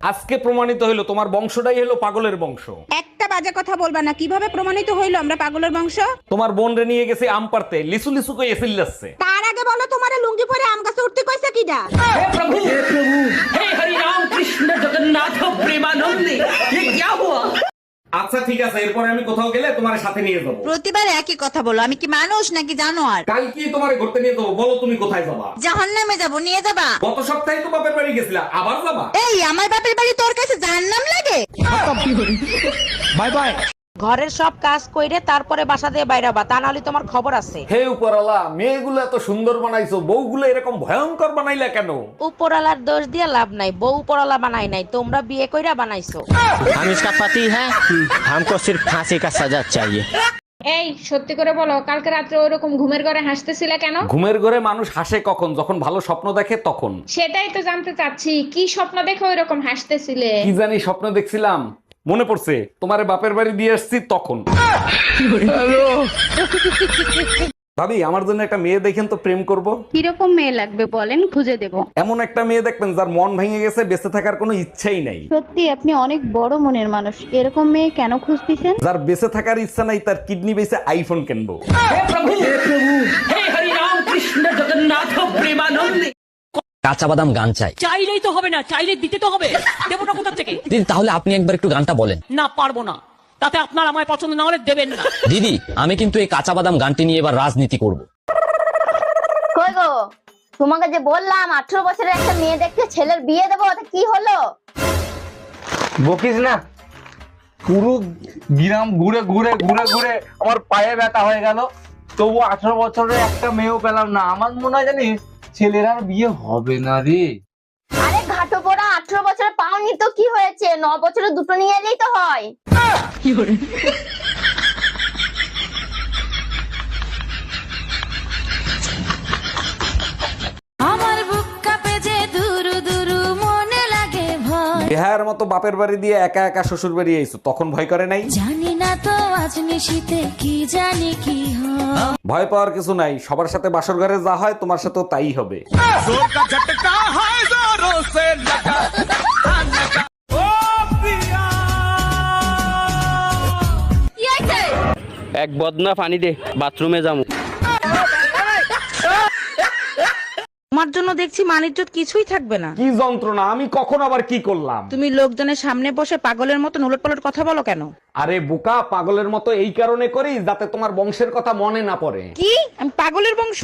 আজকে প্রমাণিত হইলো তোমার বংশটাই হলো পাগলের বংশ। একটা বাজে কথা বলবা না। কিভাবে প্রমাণিত হইলো আমরা পাগলের বংশ? তোমার বোন রে নিয়ে গেছে আম পারতে, লিসু লিসু কই এসিল যাচ্ছে। তার আগে বলো তোমারে লুঙ্গি পরে আম গাছে উঠতে কইছে কিডা? আচ্ছা ঠিক আছে, এরপরে আমি কোথাও গেলে তোমার সাথে নিয়ে যাবো। প্রতিবার একই কথা বলো। আমি কি মানুষ নাকি জানোয়ার? কালকে তোমারে ঘুরতে নিয়ে যাবো, বলো তুমি কোথায় যাবা? জাহান্নামে যাব, নিয়ে যাবা? গত সপ্তাহে তো বাপের বাড়ি গেছিলা, আবার যাবা? এই আমার বাপের বাড়ি তোর কাছে জাহান্নাম লাগে? Bye bye. ঘরের সব কাজ কইরে তারপরে বাসা দিয়ে বাইরাবা, তা নাহলে তোমার খবর আছে। হে উপরওয়ালা, মেয়েগুলো এত সুন্দর বানাইছো, বউগুলো এরকম ভয়ঙ্কর বানাইলা কেন? উপরালার দোষ দিয়ে লাভ নাই, বউ উপরালা বানাই নাই, তোমরা বিয়ে কইরা বানাইছো। हम इसका पति है, हमको सिर्फ फांसी का सजा चाहिए। এই সত্যি করে বলো, কালকে রাত্রে ওরকম ঘুমের ঘরে হাসতেছিলে কেন? ঘুমের ঘরে মানুষ হাসে কখন? যখন ভালো স্বপ্ন দেখে তখন। সেটাই তো জানতে চাচ্ছি, কি স্বপ্ন দেখে ওইরকম হাসতেছিলে? কি জানি স্বপ্ন দেখছিলাম, মনে পড়ছে তোমারে বাপের বাড়ি দিয়ে আসছি তখন। ভাবি, আমার জন্য একটা মেয়ে দেখেন তো, প্রেম করব। কিরকম মেয়ে লাগবে বলেন, খুঁজে দেব। এমন একটা মেয়ে দেখবেন যার মন ভেঙে গেছে, বেঁচে থাকার কোনো ইচ্ছাই নাই। সত্যি আপনি অনেক বড় মনের মানুষ। এরকম মেয়ে কেন খুঁজতেছেন? যার বেঁচে থাকার ইচ্ছা নাই, তার কিডনি বেঁচে আইফোন কিনবো। কাঁচা বাদাম গান চাই। চাইলেই তো হবে না, চাইলে দিতে তো হবে। দেবো না কোথা থেকে? দিদি তাহলে আপনি একবার একটু গানটা বলেন। না পারবো না, তাতে আপনার আমায় পছন্দ না হলে দেবেন না। দিদি আমি কিন্তু এই কাঁচা বাদাম গানটি নিয়ে এবার রাজনীতি করব। কই গো, তোমাকে যে বললাম 18 বছরের একটা মেয়ে দেখতে ছেলের বিয়ে দেবো, ওটা কি হলো? বকিস না, পুরো গ্রাম ঘুরে ঘুরে ঘুরে ঘুরে আমার পায়ে ব্যথা হয়ে গেল, তবু 18 বছরের একটা মেয়েও পেলাম না। আমার মনে হয় জানিস ছেলের আর বিয়ে হবে না রে। আরে ঘাটো পোড়া, 18 বছরে পাওনি তো কি হয়েছে? 9 বছরে দুটো নিয়ে এলেই তো হয়। আমার বুক কাঁপে যে দুরু দুরু, মনে লাগে ভয়। বিহার মতো বাপের বাড়ি দিয়ে একা একা শ্বশুর বাড়ি আইছো, তখন ভয় করে নাই? জানি না তো আজ নিশিতে কি জানি কি হয়। ভয় পাওয়ার কিছু নাই, সবার সাথে বাসর ঘরে যা হয় তোমার সাথেও তাই হবে। এক বদনা পানি দে, বাথরুমে যাবো। তোমার জন্য দেখছি মানিজ্জত কিছুই থাকবে না। কি যন্ত্রণা, আমি কখন আবার কি করলাম? তুমি লোকজনের সামনে বসে পাগলের মতো উলটপালট কথা বলো কেন? আরে বোকা, পাগলের মতো এই কারণে করি যাতে তোমার বংশের কথা মনে না পড়ে। কি আমি পাগলের বংশ?